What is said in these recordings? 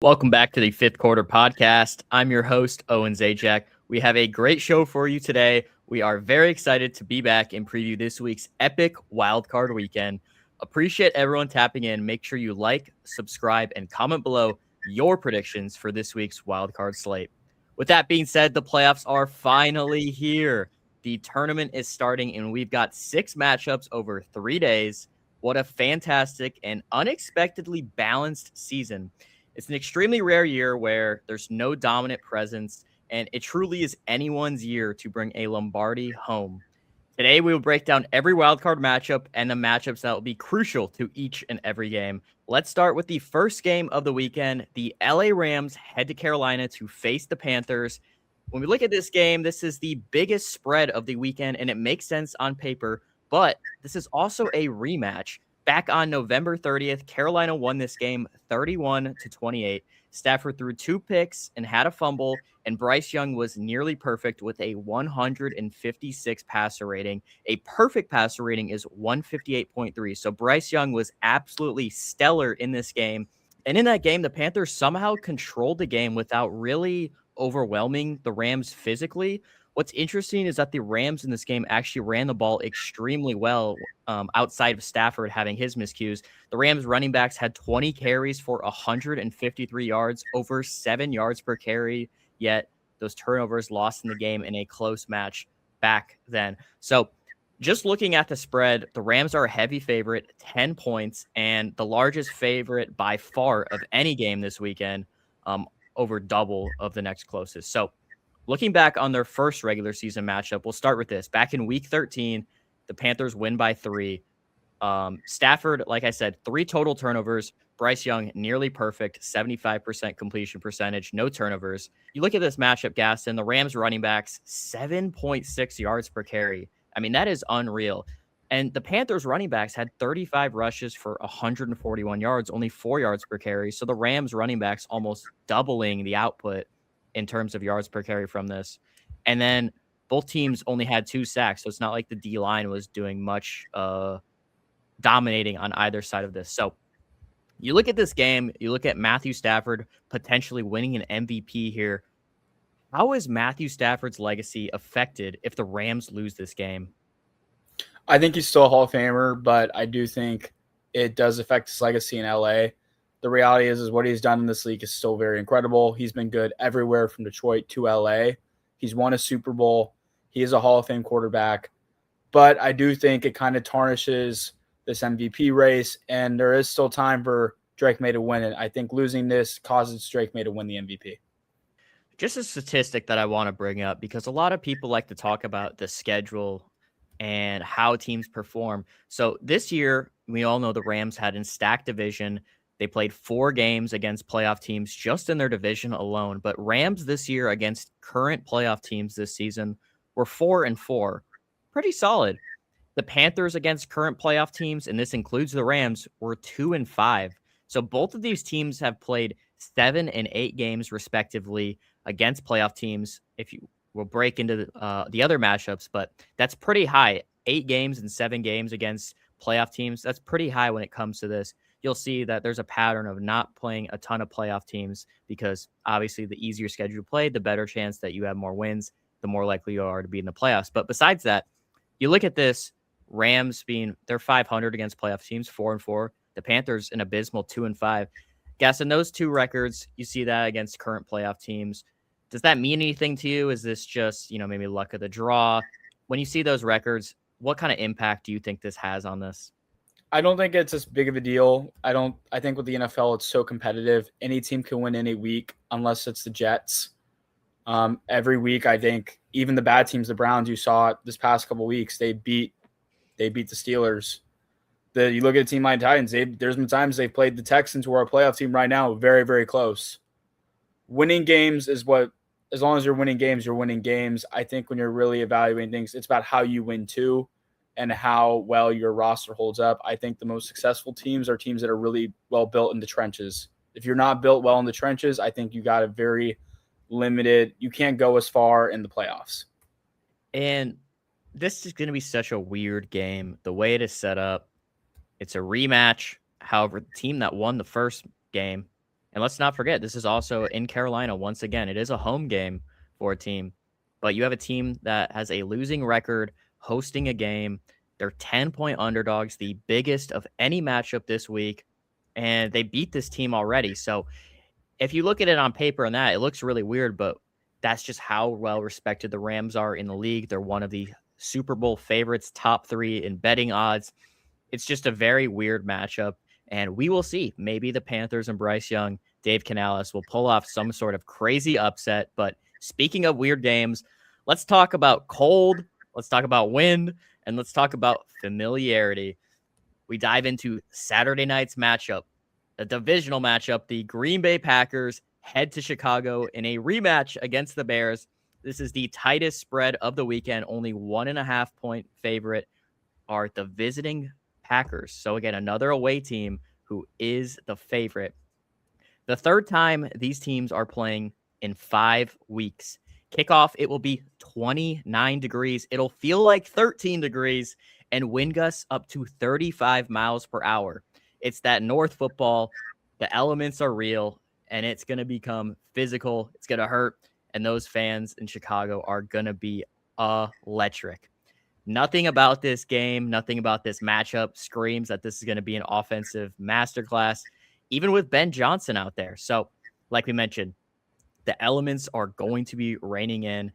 Welcome back to the Fifth Quarter Podcast. I'm your host, Owen Zajac. We have a great show for you today. We are very excited to be back and preview this week's epic wildcard weekend. Appreciate everyone tapping in. Make sure you like, subscribe, and comment below your predictions for this week's wildcard slate. With that being said, the playoffs are finally here. The tournament is starting, and we've got 6 matchups over 3 days. What a fantastic and unexpectedly balanced season. It's an extremely rare year where there's no dominant presence, and it truly is anyone's year to bring a Lombardi home. Today, we will break down every wildcard matchup and the matchups that will be crucial to each and every game. Let's start with the first game of the weekend. The LA Rams head to Carolina to face the Panthers. When we look at this game, this is the biggest spread of the weekend, and it makes sense on paper, but this is also a rematch. Back on November 30th, Carolina won this game 31-28. Stafford threw 2 picks and had a fumble, and Bryce Young was nearly perfect with a 156 passer rating. A perfect passer rating is 158.3. So Bryce Young was absolutely stellar in this game. And in that game, the Panthers somehow controlled the game without really overwhelming the Rams physically. What's interesting is that the Rams in this game actually ran the ball extremely well outside of Stafford having his miscues. The Rams running backs had 20 carries for 153 yards, over 7 yards per carry, yet those turnovers lost in the game in a close match back then. So just looking at the spread, the Rams are a heavy favorite, 10 points, and the largest favorite by far of any game this weekend, over double of the next closest. So looking back on their first regular season matchup, we'll start with this. Back in week 13, the Panthers win by 3. Stafford, like I said, 3 total turnovers. Bryce Young, nearly perfect, 75% completion percentage, no turnovers. You look at this matchup, Gaston, the Rams running backs, 7.6 yards per carry. I mean, that is unreal. And the Panthers running backs had 35 rushes for 141 yards, only 4 yards per carry. So the Rams running backs almost doubling the output in terms of yards per carry from this. And then both teams only had 2 sacks. So it's not like the D line was doing much dominating on either side of this. So you look at this game, you look at Matthew Stafford potentially winning an MVP here. How is Matthew Stafford's legacy affected if the Rams lose this game? I think he's still a Hall of Famer, but I do think it does affect his legacy in LA. The reality is what he's done in this league is still very incredible. He's been good everywhere from Detroit to LA. He's won a Super Bowl. He is a Hall of Fame quarterback. But I do think it kind of tarnishes this MVP race, and there is still time for Drake May to win it. I think losing this causes Drake May to win the MVP. Just a statistic that I want to bring up, because a lot of people like to talk about the schedule and how teams perform. So this year, we all know the Rams had in stacked division. They played 4 games against playoff teams just in their division alone. But Rams this year against current playoff teams this season were 4-4. Pretty solid. The Panthers against current playoff teams, and this includes the Rams, were 2-5. So both of these teams have played 7 and 8 games respectively against playoff teams. If you will break into the other matchups, but that's pretty high. 8 games and 7 games against playoff teams. That's pretty high when it comes to this. You'll see that there's a pattern of not playing a ton of playoff teams because obviously the easier schedule you play, the better chance that you have more wins, the more likely you are to be in the playoffs. But besides that, you look at this, Rams being they're 500 against playoff teams, 4-4. The Panthers an abysmal 2-5. Guess in those 2 records, you see that against current playoff teams. Does that mean anything to you? Is this just, maybe luck of the draw? When you see those records, what kind of impact do you think this has on this? I don't think it's as big of a deal. I think with the NFL, it's so competitive. Any team can win any week unless it's the Jets. Every week, I think even the bad teams, the Browns, you saw it this past couple of weeks, they beat the Steelers. You look at a team like Titans, there's been times they've played the Texans, who are a playoff team right now, very, very close. Winning games is what, as long as you're winning games, you're winning games. I think when you're really evaluating things, it's about how you win too and how well your roster holds up. I think the most successful teams are teams that are really well built in the trenches. If you're not built well in the trenches, I think you got a very limited, you can't go as far in the playoffs. And this is going to be such a weird game. The way it is set up, it's a rematch. However, the team that won the first game And let's not forget, this is also in Carolina. Once again, it is a home game for a team, but you have a team that has a losing record hosting a game. They're 10-point underdogs, the biggest of any matchup this week, and they beat this team already. So if you look at it on paper and that, it looks really weird, but that's just how well respected the Rams are in the league. They're one of the Super Bowl favorites, top 3 in betting odds. It's just a very weird matchup, and we will see. Maybe the Panthers and Bryce Young, Dave Canales will pull off some sort of crazy upset. But speaking of weird games, let's talk about cold, let's talk about wind, and let's talk about familiarity. We dive into Saturday night's matchup, the divisional matchup. The Green Bay Packers head to Chicago in a rematch against the Bears. This is the tightest spread of the weekend. Only 1.5 point favorite are the visiting Packers. So again, another away team who is the favorite. The third time these teams are playing in 5 weeks. Kickoff, it will be 29 degrees. It'll feel like 13 degrees and wind gusts up to 35 miles per hour. It's that North football. The elements are real, and it's going to become physical. It's going to hurt, and those fans in Chicago are going to be electric. Nothing about this game, nothing about this matchup screams that this is going to be an offensive masterclass, even with Ben Johnson out there. So, like we mentioned, the elements are going to be reigning in.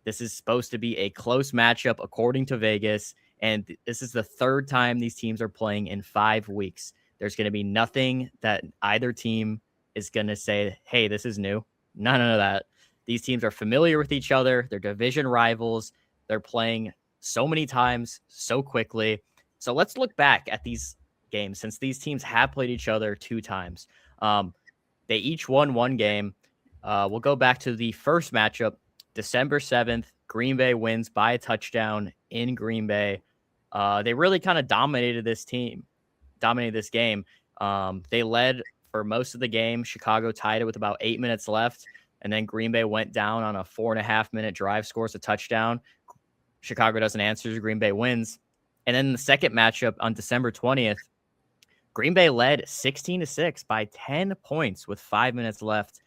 This is supposed to be a close matchup according to Vegas, and this is the third time these teams are playing in 5 weeks. There's going to be nothing that either team is going to say, hey, this is new. None of that. These teams are familiar with each other. They're division rivals. They're playing so many times, so quickly. So let's look back at these games since these teams have played each other 2 times. They each won 1 game. We'll go back to the first matchup, December 7th. Green Bay wins by a touchdown in Green Bay. They really kind of dominated this game. They led for most of the game. Chicago tied it with about 8 minutes left. And then Green Bay went down on a 4.5-minute drive, scores a touchdown. Chicago doesn't answer. Green Bay wins. And then the second matchup on December 20th, Green Bay led 16-6 by 10 points with 5 minutes left.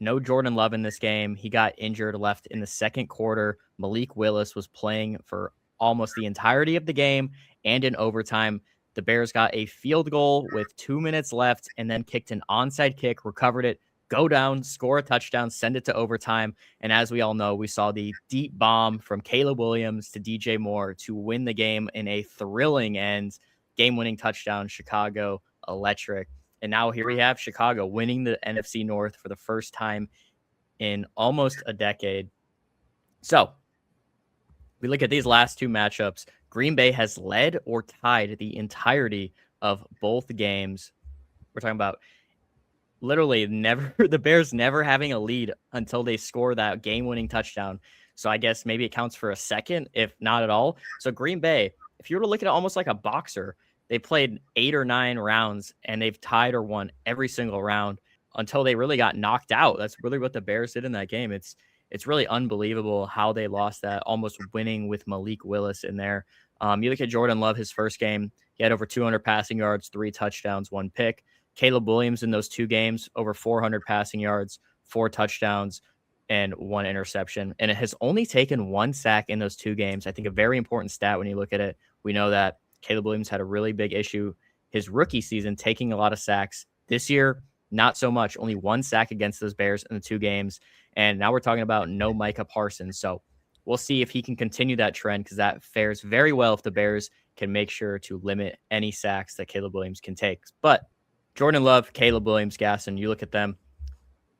No Jordan Love in this game. He got injured, left in the second quarter. Malik Willis was playing for almost the entirety of the game and in overtime. The Bears got a field goal with 2 minutes left and then kicked an onside kick, recovered it, go down, score a touchdown, send it to overtime. And as we all know, we saw the deep bomb from Caleb Williams to DJ Moore to win the game in a thrilling end, game-winning touchdown. Chicago electric. And now here we have Chicago winning the NFC North for the first time in almost a decade. So we look at these last 2 matchups. Green Bay has led or tied the entirety of both games. We're talking about literally the Bears never having a lead until they score that game-winning touchdown. So I guess maybe it counts for a second, if not at all. So Green Bay, if you were to look at it almost like a boxer, they played 8 or 9 rounds and they've tied or won every single round until they really got knocked out. That's really what the Bears did in that game. It's really unbelievable how they lost that, almost winning with Malik Willis in there. You look at Jordan Love, his first game, he had over 200 passing yards, 3 touchdowns, 1 pick. Caleb Williams in those 2 games, over 400 passing yards, 4 touchdowns, and 1 interception. And it has only taken 1 sack in those 2 games. I think a very important stat when you look at it. We know that Caleb Williams had a really big issue his rookie season, taking a lot of sacks. This year, not so much. Only 1 sack against those Bears in the 2 games. And now we're talking about no Micah Parsons. So we'll see if he can continue that trend, because that fares very well if the Bears can make sure to limit any sacks that Caleb Williams can take. But Jordan Love, Caleb Williams, Gasson, you look at them.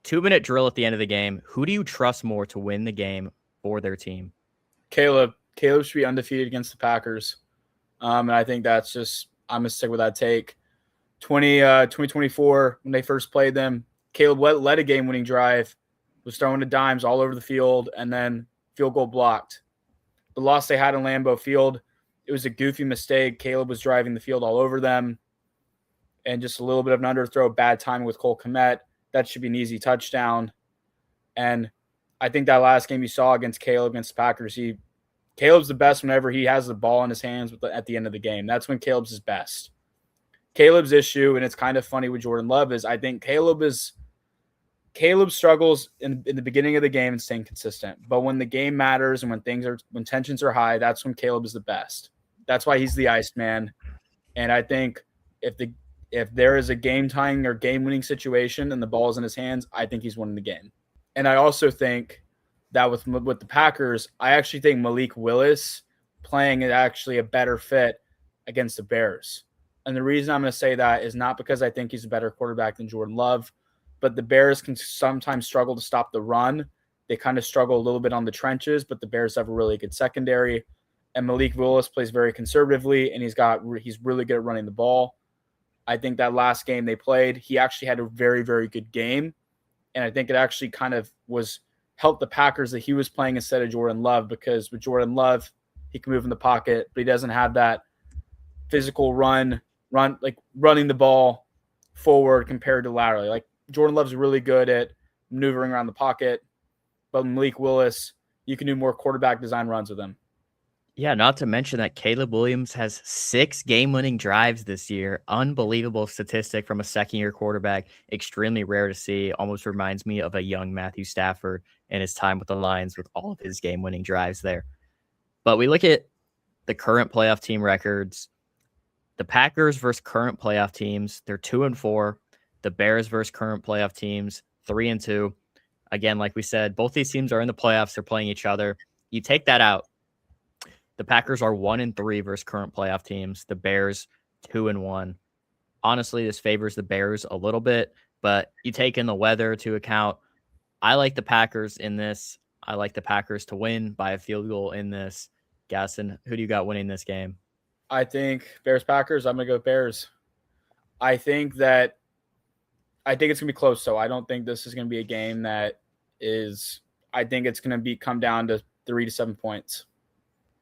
2-minute drill at the end of the game. Who do you trust more to win the game for their team? Caleb. Caleb should be undefeated against the Packers. And I think that's just, I'm going to stick with that take. 2024, when they first played them, Caleb led a game-winning drive, was throwing the dimes all over the field, and then field goal blocked. The loss they had in Lambeau Field, it was a goofy mistake. Caleb was driving the field all over them, and just a little bit of an underthrow, bad timing with Cole Kmet. That should be an easy touchdown. And I think that last game you saw against Caleb, against the Packers, Caleb's the best whenever he has the ball in his hands at the end of the game. That's when Caleb's his best. Caleb's issue, and it's kind of funny with Jordan Love, is I think Caleb struggles in the beginning of the game and staying consistent. But when the game matters and when tensions are high, that's when Caleb is the best. That's why he's the Iceman. And I think if there is a game tying or game winning situation and the ball is in his hands, I think he's winning the game. And I also think that with the Packers, I actually think Malik Willis playing is actually a better fit against the Bears. And the reason I'm going to say that is not because I think he's a better quarterback than Jordan Love, but the Bears can sometimes struggle to stop the run. They kind of struggle a little bit on the trenches, but the Bears have a really good secondary. And Malik Willis plays very conservatively, and he's really good at running the ball. I think that last game they played, he actually had a very, very good game. And I think it actually kind of helped the Packers that he was playing instead of Jordan Love, because with Jordan Love, he can move in the pocket, but he doesn't have that physical running the ball forward compared to laterally. Like Jordan Love's really good at maneuvering around the pocket, but Malik Willis, you can do more quarterback design runs with him. Yeah, not to mention that Caleb Williams has 6 game-winning drives this year. Unbelievable statistic from a second-year quarterback. Extremely rare to see. Almost reminds me of a young Matthew Stafford in his time with the Lions with all of his game-winning drives there. But we look at the current playoff team records. The Packers versus current playoff teams, they're 2-4. The Bears versus current playoff teams, 3-2. Again, like we said, both these teams are in the playoffs. They're playing each other. You take that out, the Packers are 1-3 versus current playoff teams. The Bears 2-1. Honestly, this favors the Bears a little bit, but you take in the weather to account. I like the Packers in this. I like the Packers to win by a field goal in this. Gaston, who do you got winning this game? I think Bears-Packers. I'm going to go Bears. I think it's going to be close, so I don't think this is going to be a game that is – I think it's going to come down to 3 to 7 points.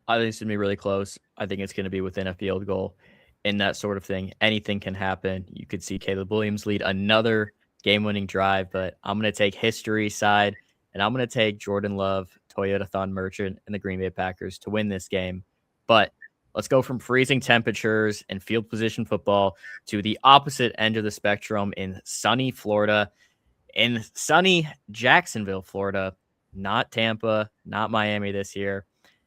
I think it's going to be really close. I think it's going to be within a field goal in that sort of thing. Anything can happen. You could see Caleb Williams lead another game-winning drive, but I'm going to take history side, and I'm going to take Jordan Love, Toyota Thon Merchant, and the Green Bay Packers to win this game. But let's go from freezing temperatures and field position football to the opposite end of the spectrum in sunny Florida, in sunny Jacksonville, Florida, not Tampa, not Miami this year.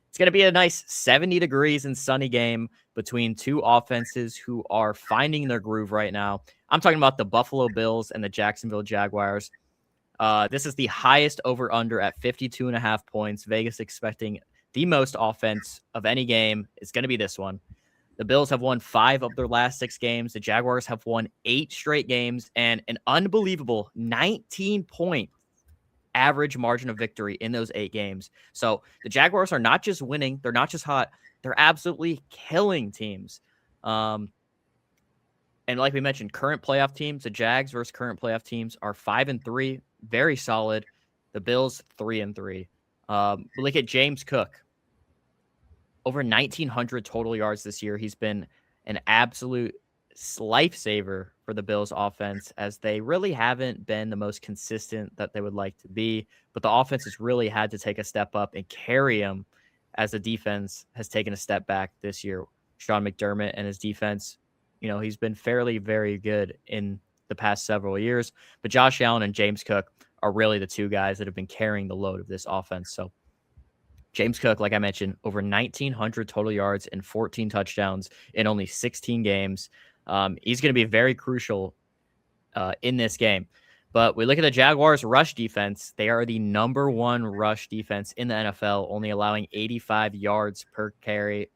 It's going to be a nice 70 degrees and sunny game between two offenses who are finding their groove right now. I'm talking about the Buffalo Bills and the Jacksonville Jaguars. This is the highest over-under at 52.5 points. Vegas expecting the most offense of any game. It's going to be this one. The Bills have won 5 of their last 6 games. The Jaguars have won 8 straight games and an unbelievable 19-point average margin of victory in those 8 games. So the Jaguars are not just winning. They're not just hot. They're absolutely killing teams. And like we mentioned, current playoff teams, the Jags versus current playoff teams are 5-3, very solid. The Bills 3-3. Look at James Cook. Over 1,900 total yards this year. He's been an absolute lifesaver for the Bills offense, as they really haven't been the most consistent that they would like to be. But the offense has really had to take a step up and carry them, as the defense has taken a step back this year. Sean McDermott and his defense, he's been fairly very good in the past several years. But Josh Allen and James Cook are really the two guys that have been carrying the load of this offense. So James Cook, like I mentioned, over 1,900 total yards and 14 touchdowns in only 16 games. He's going to be very crucial in this game. But we look at the Jaguars' rush defense. They are the number 1 rush defense in the NFL, only allowing 85 yards per carry.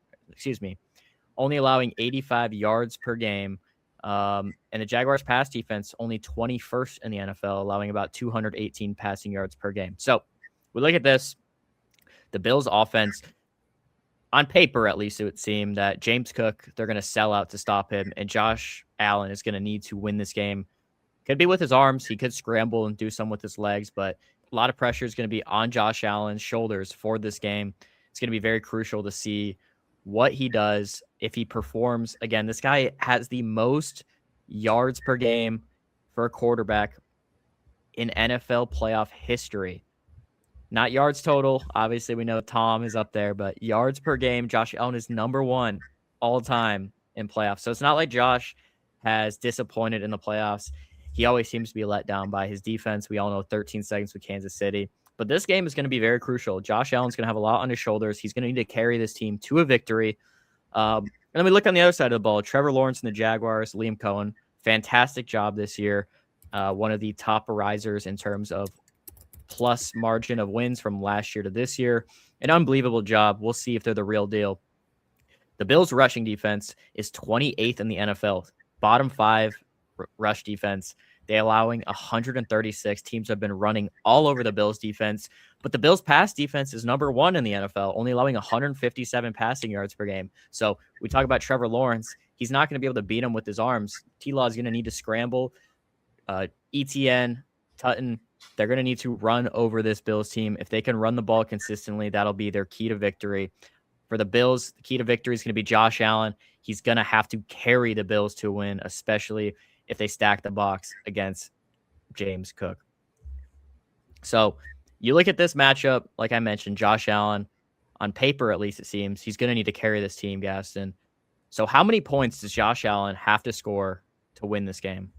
Only allowing 85 yards per game. And the Jaguars' pass defense, only 21st in the NFL, allowing about 218 passing yards per game. So we look at this. The Bills' offense, on paper at least, it would seem that James Cook, they're going to sell out to stop him, and Josh Allen is going to need to win this game. Could be with his arms. He could scramble and do some with his legs, but a lot of pressure is going to be on Josh Allen's shoulders for this game. It's going to be very crucial to see what he does if he performs. Again, this guy has the most yards per game for a quarterback in NFL playoff history. Not yards total. Obviously, we know Tom is up there, but yards per game, Josh Allen is number 1 all time in playoffs. So it's not like Josh has disappointed in the playoffs. He always seems to be let down by his defense. We all know 13 seconds with Kansas City. But this game is going to be very crucial. Josh Allen's going to have a lot on his shoulders. He's going to need to carry this team to a victory. And then we look on the other side of the ball. Trevor Lawrence and the Jaguars, Liam Cohen, fantastic job this year. One of the top risers in terms of plus margin of wins from last year to this year. An unbelievable job. We'll see if they're the real deal. The Bills' rushing defense is 28th in the NFL. Bottom 5 rush defense. They're allowing 136. Teams have been running all over the Bills' defense. But the Bills' pass defense is number 1 in the NFL, only allowing 157 passing yards per game. So we talk about Trevor Lawrence. He's not going to be able to beat him with his arms. T-Law is going to need to scramble. ETN, Tutton, they're going to need to run over this Bills team. If they can run the ball consistently, that'll be their key to victory. For the Bills, the key to victory is going to be Josh Allen. He's going to have to carry the Bills to win, especially if they stack the box against James Cook. So you look at this matchup, like I mentioned, Josh Allen, on paper at least it seems, he's going to need to carry this team, Gaston. So how many points does Josh Allen have to score to win this game?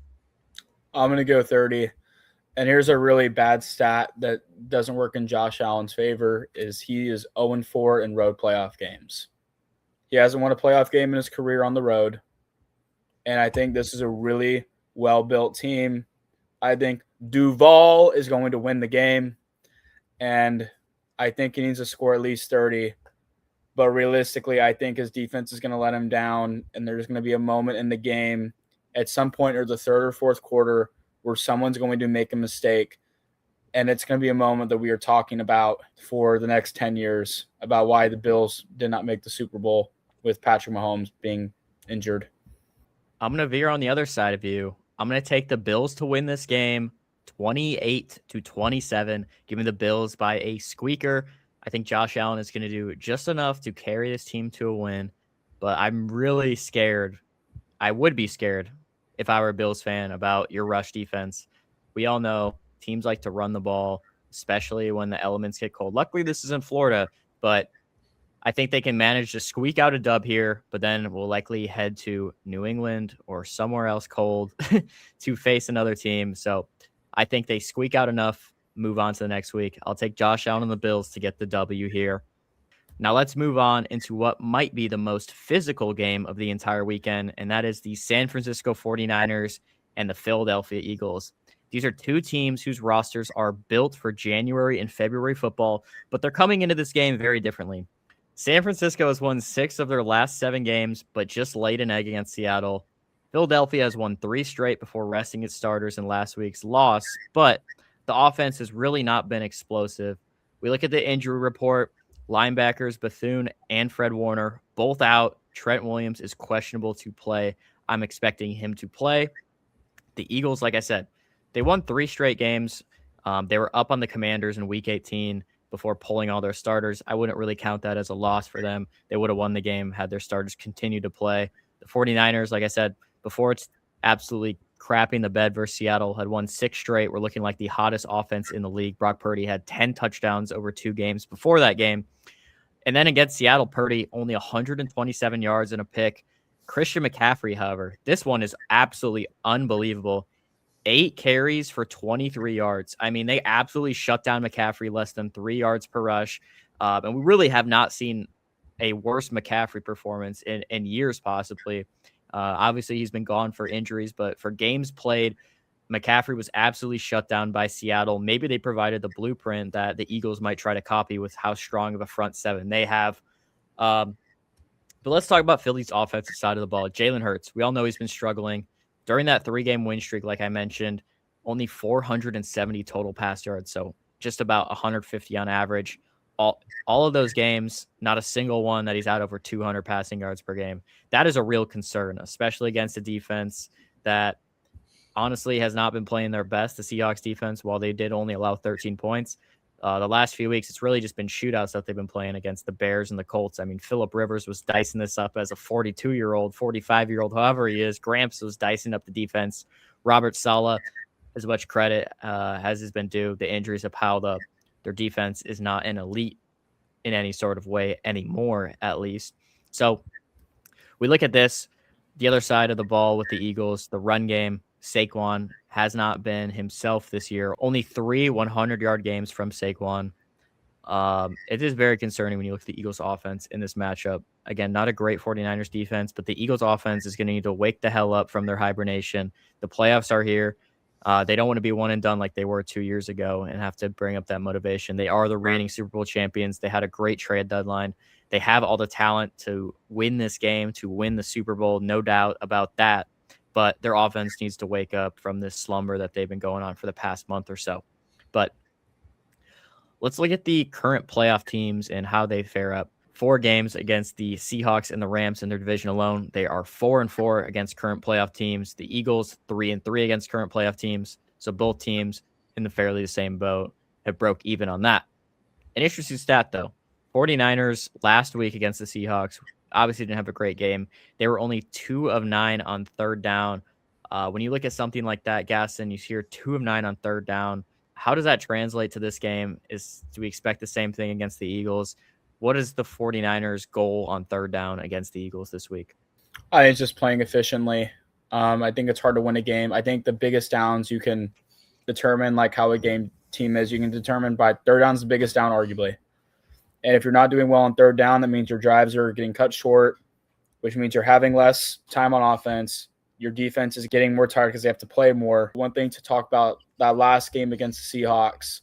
I'm going to go 30. And here's a really bad stat that doesn't work in Josh Allen's favor is he is 0-4 in road playoff games. He hasn't won a playoff game in his career on the road. And I think this is a really well-built team. I think Duval is going to win the game. And I think he needs to score at least 30. But realistically, I think his defense is going to let him down. And there's going to be a moment in the game at some point or the third or fourth quarter where someone's going to make a mistake. And it's going to be a moment that we are talking about for the next 10 years about why the Bills did not make the Super Bowl with Patrick Mahomes being injured. I'm going to veer on the other side of you. I'm going to take the Bills to win this game 28-27, giving the Bills by a squeaker. I think Josh Allen is going to do just enough to carry this team to a win, but I'm really scared. I would be scared if I were a Bills fan about your rush defense. We all know teams like to run the ball, especially when the elements get cold. Luckily, this is in Florida, but I think they can manage to squeak out a dub here, but then we'll likely head to New England or somewhere else cold to face another team. So I think they squeak out enough, move on to the next week. I'll take Josh Allen and the Bills to get the W here. Now let's move on into what might be the most physical game of the entire weekend, and that is the San Francisco 49ers and the Philadelphia Eagles. These are two teams whose rosters are built for January and February football, but they're coming into this game very differently. San Francisco has won 6 of their last 7 games, but just laid an egg against Seattle. Philadelphia has won 3 straight before resting its starters in last week's loss, but the offense has really not been explosive. We look at the injury report. Linebackers Bethune and Fred Warner both out. Trent Williams is questionable to play. I'm expecting him to play. The Eagles, like I said, they won 3 straight games. They were up on the Commanders in Week 18 before pulling all their starters. I wouldn't really count that as a loss for them. They would have won the game had their starters continued to play. The 49ers, like I said, before it's absolutely crapping the bed versus Seattle, had won 6 straight. We're looking like the hottest offense in the league. Brock Purdy had 10 touchdowns over 2 games before that game. And then against Seattle, Purdy only 127 yards and a pick. Christian McCaffrey, however, this one is absolutely unbelievable. 8 carries for 23 yards. I mean, they absolutely shut down McCaffrey, less than 3 yards per rush. And we really have not seen a worse McCaffrey performance in years, possibly. Obviously, he's been gone for injuries, but for games played, McCaffrey was absolutely shut down by Seattle. Maybe they provided the blueprint that the Eagles might try to copy with how strong of a front 7 they have. But let's talk about Philly's offensive side of the ball. Jalen Hurts, we all know he's been struggling. During that 3-game win streak, like I mentioned, only 470 total pass yards, so just about 150 on average. All of those games, not a single one that he's out over 200 passing yards per game. That is a real concern, especially against a defense that honestly has not been playing their best, the Seahawks defense, while they did only allow 13 points. The last few weeks, it's really just been shootouts that they've been playing against the Bears and the Colts. I mean, Phillip Rivers was dicing this up as a 42-year-old, 45-year-old, however he is. Gramps was dicing up the defense. Robert Saleh, as much credit as has been due, the injuries have piled up. Their defense is not an elite in any sort of way anymore, at least. So we look at this. The other side of the ball with the Eagles, the run game, Saquon has not been himself this year. Only 3 100-yard games from Saquon. It is very concerning when you look at the Eagles offense in this matchup. Again, not a great 49ers defense, but the Eagles offense is going to need to wake the hell up from their hibernation. The playoffs are here. They don't want to be one and done like they were 2 years ago and have to bring up that motivation. They are the reigning Super Bowl champions. They had a great trade deadline. They have all the talent to win this game, to win the Super Bowl, no doubt about that. But their offense needs to wake up from this slumber that they've been going on for the past month or so. But let's look at the current playoff teams and how they fare up. 4 games against the Seahawks and the Rams in their division alone. They are 4-4 against current playoff teams. The Eagles 3-3 against current playoff teams. So both teams in the fairly the same boat have broke even on that. An interesting stat though. 49ers last week against the Seahawks obviously didn't have a great game. They were only 2 of 9 on third down. When you look at something like that, Gaston, you hear 2 of 9 on third down. How does that translate to this game? Do we expect the same thing against the Eagles? What is the 49ers' goal on third down against the Eagles this week? I think it's just playing efficiently. I think it's hard to win a game. I think the biggest downs you can determine, like how a game team is, you can determine by third down's the biggest down, arguably. And if you're not doing well on third down, that means your drives are getting cut short, which means you're having less time on offense. Your defense is getting more tired because they have to play more. One thing to talk about that last game against the Seahawks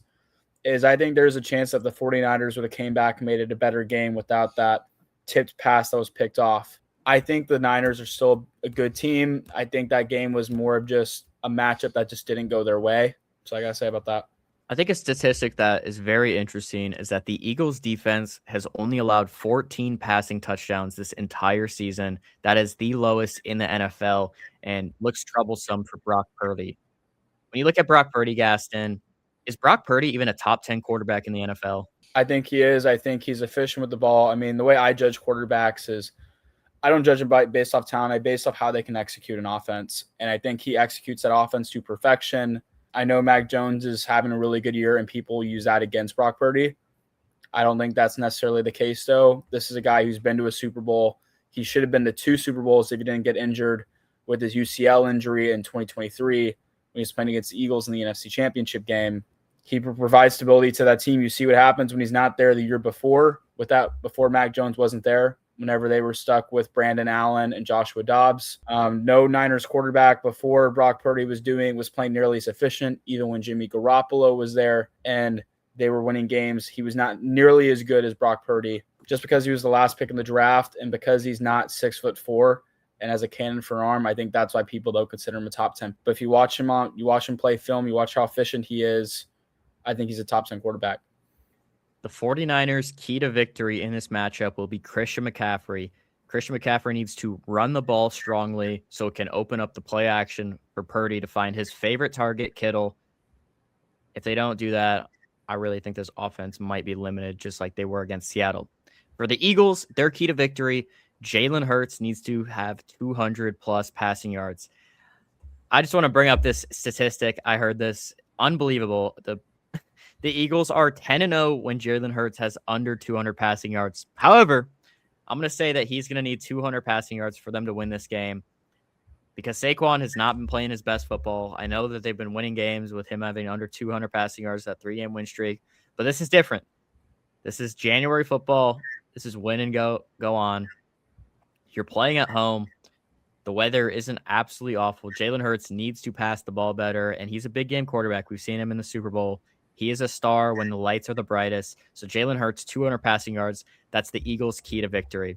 is I think there's a chance that the 49ers would have came back and made it a better game without that tipped pass that was picked off. I think the Niners are still a good team. I think that game was more of just a matchup that just didn't go their way. So I got to say about that. I think a statistic that is very interesting is that the Eagles defense has only allowed 14 passing touchdowns this entire season. That is the lowest in the NFL and looks troublesome for Brock Purdy. When you look at Brock Purdy, Gaston, is Brock Purdy even a top 10 quarterback in the NFL? I think he is. I think he's efficient with the ball. I mean, the way I judge quarterbacks is I don't judge them based off talent. I base off how they can execute an offense. And I think he executes that offense to perfection. I know Mac Jones is having a really good year, and people use that against Brock Purdy. I don't think that's necessarily the case, though. This is a guy who's been to a Super Bowl. He should have been to 2 Super Bowls if he didn't get injured with his UCL injury in 2023 when he was playing against the Eagles in the NFC Championship game. He provides stability to that team. You see what happens when he's not there the year before, before Mac Jones wasn't there, whenever they were stuck with Brandon Allen and Joshua Dobbs. No Niners quarterback before Brock Purdy was playing nearly as efficient, even when Jimmy Garoppolo was there and they were winning games. He was not nearly as good as Brock Purdy just because he was the last pick in the draft and because he's not 6'4" and has a cannon for an arm. I think that's why people don't consider him a top 10. But if you watch him play film, you watch how efficient he is, I think he's a top 10 quarterback. The 49ers' key to victory in this matchup will be Christian McCaffrey. Christian McCaffrey needs to run the ball strongly so it can open up the play action for Purdy to find his favorite target, Kittle. If they don't do that, I really think this offense might be limited just like they were against Seattle. For the Eagles, their key to victory, Jalen Hurts needs to have 200-plus passing yards. I just want to bring up this statistic. I heard this. Unbelievable. The Eagles are 10-0 when Jalen Hurts has under 200 passing yards. However, I'm going to say that he's going to need 200 passing yards for them to win this game because Saquon has not been playing his best football. I know that they've been winning games with him having under 200 passing yards, that 3-game win streak, but this is different. This is January football. This is win and go on. You're playing at home. The weather isn't absolutely awful. Jalen Hurts needs to pass the ball better, and he's a big game quarterback. We've seen him in the Super Bowl. He is a star when the lights are the brightest. So Jalen Hurts, 200 passing yards. That's the Eagles' key to victory.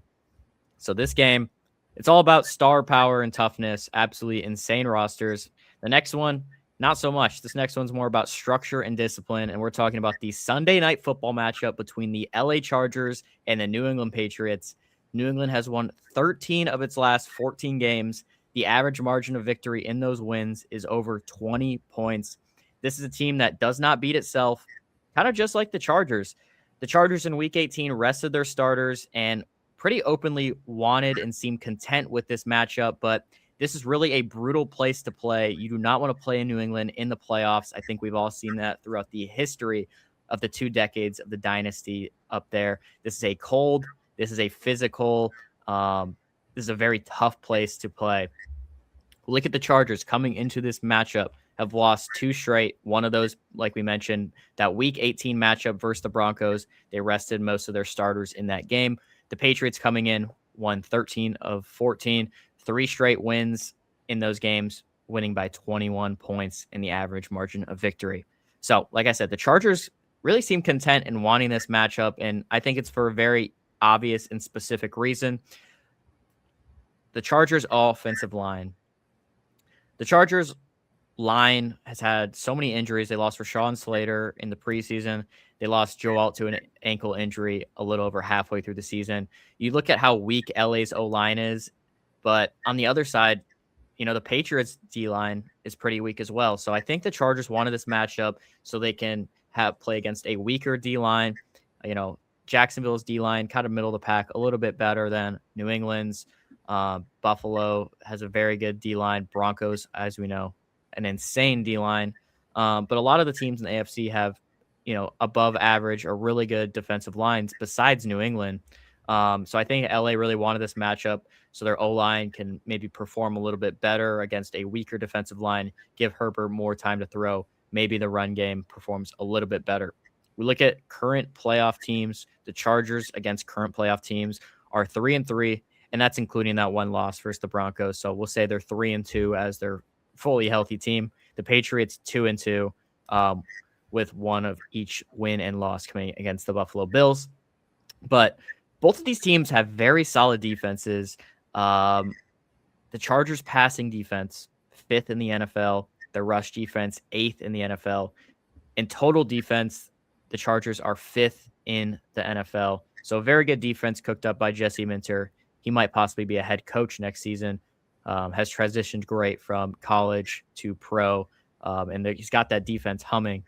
So this game, it's all about star power and toughness. Absolutely insane rosters. The next one, not so much. This next one's more about structure and discipline, and we're talking about the Sunday night football matchup between the LA Chargers and the New England Patriots. New England has won 13 of its last 14 games. The average margin of victory in those wins is over 20 points. This is a team that does not beat itself, kind of just like the Chargers. The Chargers in Week 18 rested their starters and pretty openly wanted and seemed content with this matchup, but this is really a brutal place to play. You do not want to play in New England in the playoffs. I think we've all seen that throughout the history of the 2 decades of the dynasty up there. This is a cold, this is a physical, this this is a very tough place to play. Look at the Chargers coming into this matchup, have lost 2 straight. One of those, like we mentioned, that week 18 matchup versus the Broncos, they rested most of their starters in that game. The Patriots coming in, won 13 of 14, 3 straight wins in those games, winning by 21 points in the average margin of victory. So, like I said, the Chargers really seem content in wanting this matchup, and I think it's for a very obvious and specific reason. The Chargers offensive line. The Chargers line has had so many injuries. They lost Rashawn Slater in the preseason. They lost Joe Alt to an ankle injury a little over halfway through the season. You look at how weak LA's O-line is, but on the other side, the Patriots D-line is pretty weak as well. So I think the Chargers wanted this matchup so they can play against a weaker D-line. Jacksonville's D-line, kind of middle of the pack, a little bit better than New England's. Buffalo has a very good D-line. Broncos, as we know, an insane D-line. But a lot of the teams in the AFC have, above average or really good defensive lines besides New England. So I think LA really wanted this matchup so their O-line can maybe perform a little bit better against a weaker defensive line, give Herbert more time to throw. Maybe the run game performs a little bit better. We look at current playoff teams. The Chargers against current playoff teams are 3-3, and that's including that one loss versus the Broncos. So we'll say they're 3-2 as their fully healthy team. The Patriots 2-2, with one of each win and loss coming against the Buffalo Bills. But both of these teams have very solid defenses. The Chargers passing defense, 5th in the NFL. The rush defense, 8th in the NFL. In total defense, the Chargers are 5th in the NFL. So a very good defense cooked up by Jesse Minter. He might possibly be a head coach next season. Has transitioned great from college to pro. And he's got that defense humming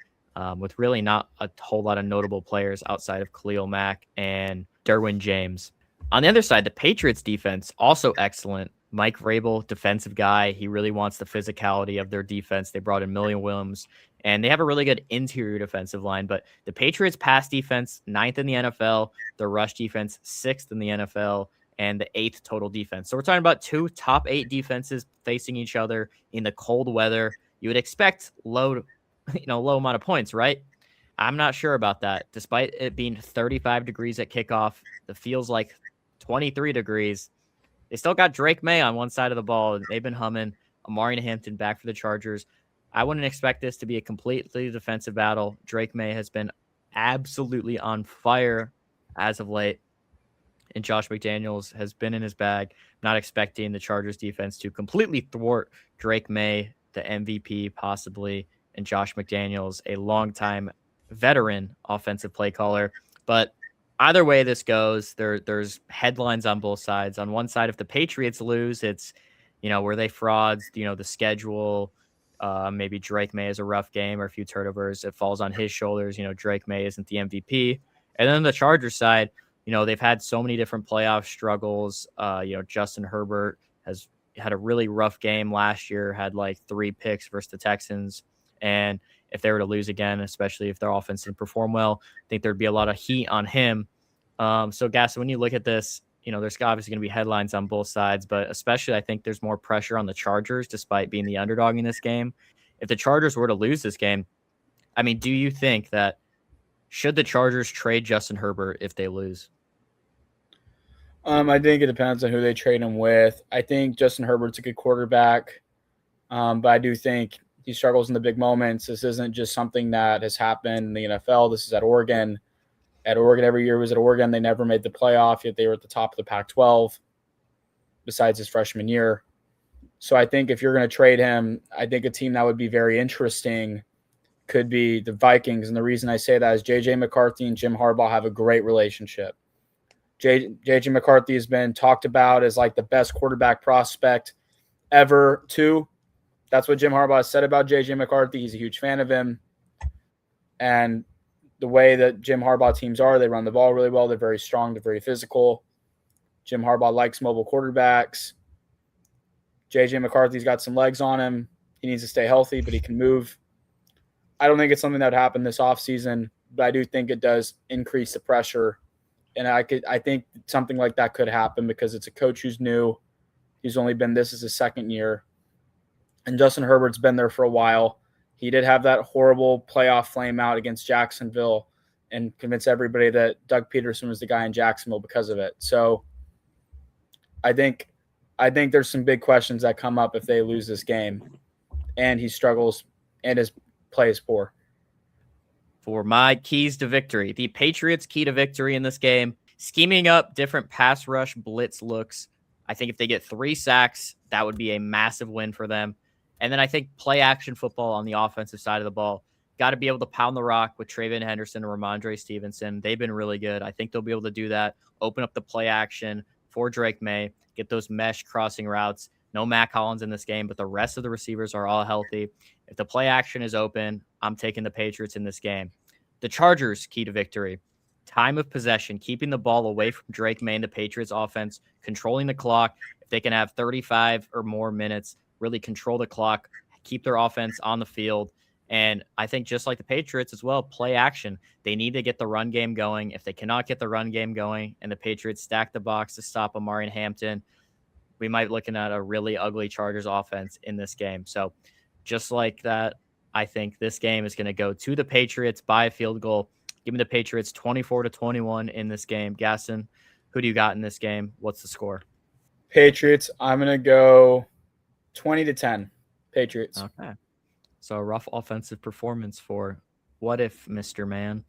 with really not a whole lot of notable players outside of Khalil Mack and Derwin James. On the other side, the Patriots defense, also excellent. Mike Vrabel, defensive guy. He really wants the physicality of their defense. They brought in Million Williams, and they have a really good interior defensive line. But the Patriots pass defense, 9th in the NFL. Their rush defense, 6th in the NFL. And the 8th total defense. So we're talking about 2 top 8 defenses facing each other in the cold weather. You would expect low amount of points, right? I'm not sure about that. Despite it being 35 degrees at kickoff, it feels like 23 degrees. They still got Drake May on one side of the ball. They've been humming. Amari Hampton back for the Chargers. I wouldn't expect this to be a completely defensive battle. Drake May has been absolutely on fire as of late. And Josh McDaniels has been in his bag. Not expecting the Chargers defense to completely thwart Drake May, the MVP possibly, and Josh McDaniels, a longtime veteran offensive play caller. But either way this goes, there's headlines on both sides. On one side, if the Patriots lose, it's, were they frauds? The schedule, maybe Drake May is a rough game or a few turnovers. It falls on his shoulders. Drake May isn't the MVP. And then the Chargers side, they've had so many different playoff struggles. Justin Herbert has had a really rough game last year, had like 3 picks versus the Texans. And if they were to lose again, especially if their offense didn't perform well, I think there'd be a lot of heat on him. So, Gas, when you look at this, there's obviously going to be headlines on both sides, but especially I think there's more pressure on the Chargers despite being the underdog in this game. If the Chargers were to lose this game, do you think that should the Chargers trade Justin Herbert if they lose? I think it depends on who they trade him with. I think Justin Herbert's a good quarterback, but I do think he struggles in the big moments. This isn't just something that has happened in the NFL. This is at Oregon. At Oregon, every year he was at Oregon. They never made the playoff, yet they were at the top of the Pac-12 besides his freshman year. So I think if you're going to trade him, I think a team that would be very interesting could be the Vikings. And the reason I say that is J.J. McCarthy and Jim Harbaugh have a great relationship. J.J. McCarthy has been talked about as like the best quarterback prospect ever, too. That's what Jim Harbaugh has said about J.J. McCarthy. He's a huge fan of him. And the way that Jim Harbaugh teams are, they run the ball really well. They're very strong. They're very physical. Jim Harbaugh likes mobile quarterbacks. J.J. McCarthy's got some legs on him. He needs to stay healthy, but he can move. I don't think it's something that would happen this offseason, but I do think it does increase the pressure And I think something like that could happen because it's a coach who's new. He's only been this is his second year. And Justin Herbert's been there for a while. He did have that horrible playoff flame out against Jacksonville and convince everybody that Doug Peterson was the guy in Jacksonville because of it. So I think there's some big questions that come up if they lose this game and he struggles and his play is poor. For my keys to victory, the Patriots' key to victory in this game, scheming up different pass rush blitz looks. I think if they get 3 sacks, that would be a massive win for them. And then I think play action football on the offensive side of the ball. Got to be able to pound the rock with Traven Henderson and Ramondre Stevenson. They've been really good. I think they'll be able to do that. Open up the play action for Drake May. Get those mesh crossing routes. No Mac Hollins in this game, but the rest of the receivers are all healthy. If the play action is open, I'm taking the Patriots in this game. The Chargers' key to victory. Time of possession, keeping the ball away from Drake May and the Patriots offense, controlling the clock. If they can have 35 or more minutes, really control the clock, keep their offense on the field. And I think just like the Patriots as well, play action. They need to get the run game going. If they cannot get the run game going and the Patriots stack the box to stop Amari and Hampton, we might be looking at a really ugly Chargers offense in this game. So just like that, I think this game is going to go to the Patriots by a field goal. Give me the Patriots 24-21 in this game. Gaston, who do you got in this game? What's the score? Patriots, I'm going to go 20-10. Patriots. Okay. So a rough offensive performance for what if, Mr. Man?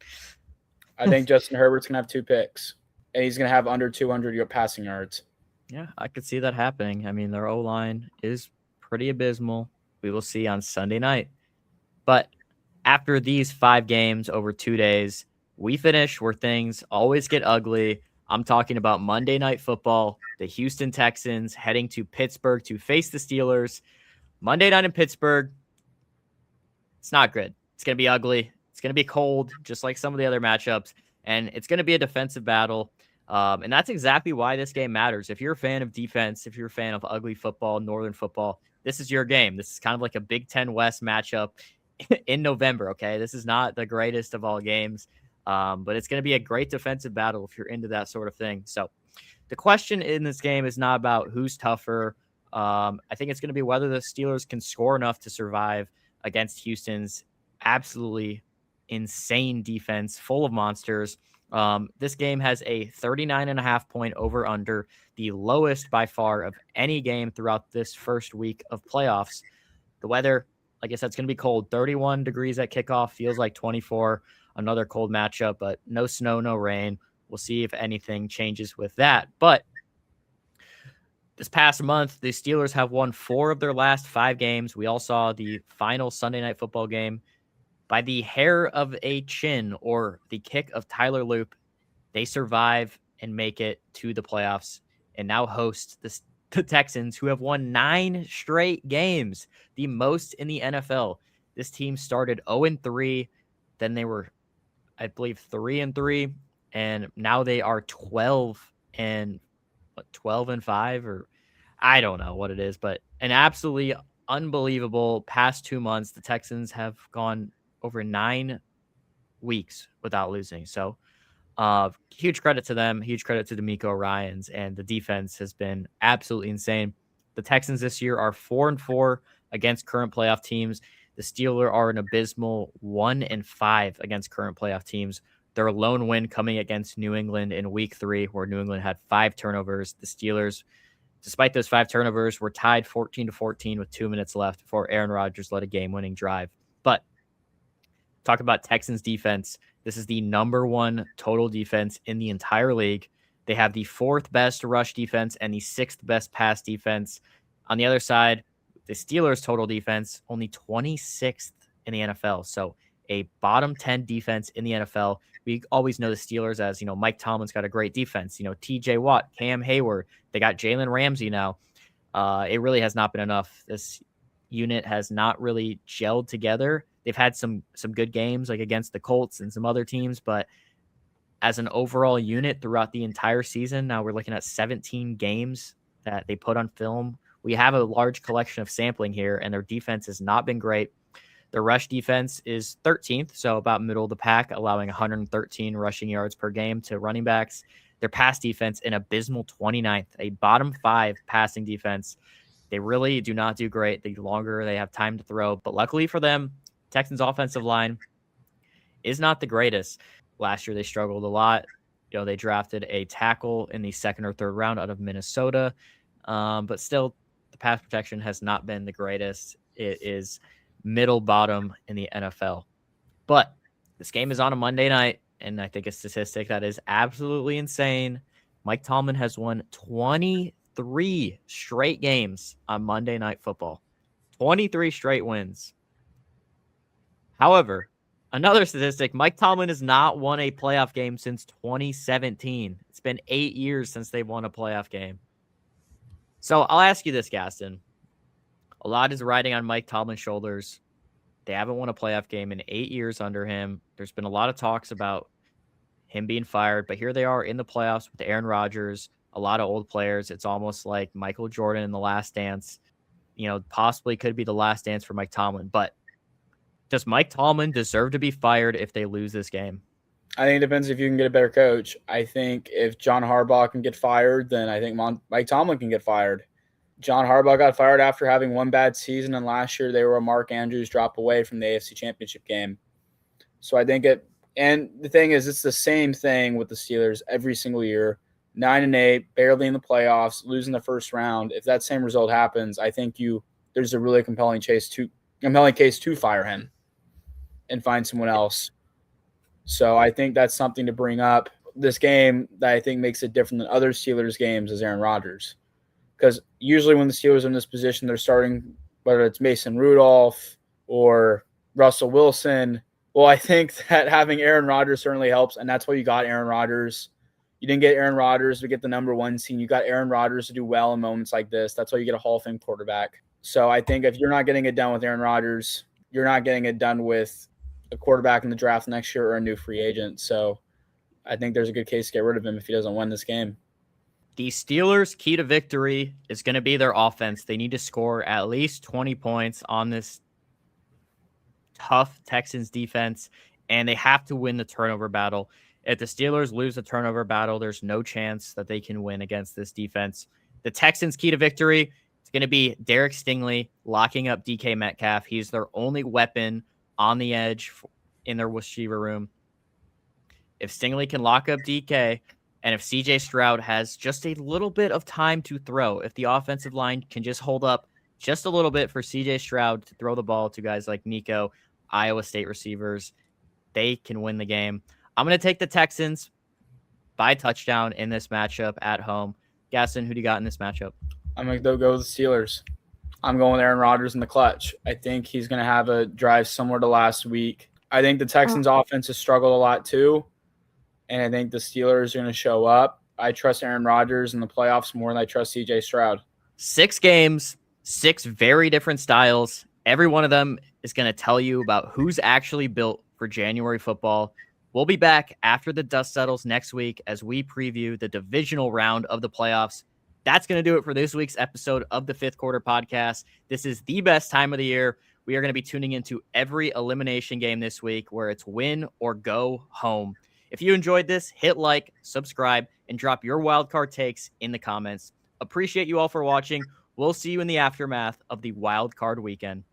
I think Justin Herbert's going to have 2 picks, and he's going to have under 200 passing yards. Yeah, I could see that happening. I mean, their O-line is pretty abysmal. We will see on Sunday night. But after these 5 games over 2 days, we finish where things always get ugly. I'm talking about Monday Night Football, the Houston Texans heading to Pittsburgh to face the Steelers. Monday night in Pittsburgh, it's not good. It's going to be ugly. It's going to be cold, just like some of the other matchups, and it's going to be a defensive battle. And that's exactly why this game matters. If you're a fan of defense, if you're a fan of ugly football, Northern football, this is your game. This is kind of like a Big Ten West matchup in November, okay? This is not the greatest of all games, but it's going to be a great defensive battle if you're into that sort of thing. So the question in this game is not about who's tougher. I think it's going to be whether the Steelers can score enough to survive against Houston's absolutely insane defense, full of monsters. This game has a 39.5 point over under, the lowest by far of any game throughout this first week of playoffs. The weather, like I said, it's going to be cold. 31 degrees at kickoff, feels like 24. Another cold matchup, but no snow, no rain. We'll see if anything changes with that. But this past month, the Steelers have won 4 of their last 5 games. We all saw the final Sunday Night Football game. By the hair of a chin or the kick of Tyler Loop, they survive and make it to the playoffs and now host the Texans, who have won 9 straight games, the most in the NFL. This team started 0-3, then they were, I believe, 3-3, and now they are 12-5, or I don't know what it is, but an absolutely unbelievable past 2 months. The Texans have gone over 9 weeks without losing. So huge credit to them. Huge credit to DeMeco Ryans, and the defense has been absolutely insane. The Texans this year are 4-4 against current playoff teams. The Steelers are an abysmal 1-5 against current playoff teams. Their lone win coming against New England in week 3, where New England had 5 turnovers. The Steelers, despite those 5 turnovers, were tied 14-14 with 2 minutes left before Aaron Rodgers led a game-winning drive. But talk about Texans defense. This is the number 1 total defense in the entire league. They have the 4th best rush defense and the 6th best pass defense. On the other side, the Steelers' total defense, only 26th in the NFL. So a bottom 10 defense in the NFL. We always know the Steelers as, Mike Tomlin's got a great defense. TJ Watt, Cam Hayward, they got Jalen Ramsey now. It really has not been enough. This unit has not really gelled together. They've had some good games, like against the Colts and some other teams, but as an overall unit throughout the entire season, now we're looking at 17 games that they put on film. We have a large collection of sampling here, and their defense has not been great. Their rush defense is 13th, so about middle of the pack, allowing 113 rushing yards per game to running backs. Their pass defense an abysmal 29th, a bottom 5 passing defense. They really do not do great the longer they have time to throw, but luckily for them, Texans offensive line is not the greatest. Last year they struggled a lot. They drafted a tackle in the second or third round out of Minnesota, but still the pass protection has not been the greatest. It is middle bottom in the NFL. But this game is on a Monday night, and I think a statistic that is absolutely insane. Mike Tomlin has won 23 straight games on Monday Night Football. 23 straight wins. However, another statistic, Mike Tomlin has not won a playoff game since 2017. It's been 8 years since they've won a playoff game. So I'll ask you this, Gaston. A lot is riding on Mike Tomlin's shoulders. They haven't won a playoff game in 8 years under him. There's been a lot of talks about him being fired, but here they are in the playoffs with Aaron Rodgers, a lot of old players. It's almost like Michael Jordan in The Last Dance. Possibly could be the last dance for Mike Tomlin. But does Mike Tomlin deserve to be fired if they lose this game? I think it depends if you can get a better coach. I think if John Harbaugh can get fired, then I think Mike Tomlin can get fired. John Harbaugh got fired after having one bad season, and last year they were a Mark Andrews drop away from the AFC Championship game. So I think and the thing is, it's the same thing with the Steelers every single year. 9-8, barely in the playoffs, losing the first round. If that same result happens, I think there's a really compelling case to fire him and find someone else. So I think that's something to bring up. This game that I think makes it different than other Steelers games is Aaron Rodgers. Because usually when the Steelers are in this position, they're starting, whether it's Mason Rudolph or Russell Wilson. Well, I think that having Aaron Rodgers certainly helps, and that's why you got Aaron Rodgers. You didn't get Aaron Rodgers to get the number one seed. You got Aaron Rodgers to do well in moments like this. That's why you get a Hall of Fame quarterback. So I think if you're not getting it done with Aaron Rodgers, you're not getting it done with a quarterback in the draft next year or a new free agent. So I think there's a good case to get rid of him if he doesn't win this game. The Steelers' key to victory is going to be their offense. They need to score at least 20 points on this tough Texans defense, and they have to win the turnover battle. If the Steelers lose the turnover battle, there's no chance that they can win against this defense. The Texans' key to victory is going to be Derek Stingley locking up DK Metcalf. He's their only weapon on the edge in their receiver room. If Stingley can lock up DK, and if CJ Stroud has just a little bit of time to throw, if the offensive line can just hold up just a little bit for CJ Stroud to throw the ball to guys like Nico, Iowa State receivers, they can win the game. I'm going to take the Texans by touchdown in this matchup at home. Gaston, who do you got in this matchup? I'm going to go with the Steelers. I'm going with Aaron Rodgers in the clutch. I think he's going to have a drive similar to last week. I think the Texans' offense has struggled a lot too, and I think the Steelers are going to show up. I trust Aaron Rodgers in the playoffs more than I trust CJ Stroud. 6 games, 6 very different styles. Every one of them is going to tell you about who's actually built for January football. We'll be back after the dust settles next week as we preview the divisional round of the playoffs. That's going to do it for this week's episode of the Fifth Quarter Podcast. This is the best time of the year. We are going to be tuning into every elimination game this week where it's win or go home. If you enjoyed this, hit like, subscribe, and drop your wildcard takes in the comments. Appreciate you all for watching. We'll see you in the aftermath of the wildcard weekend.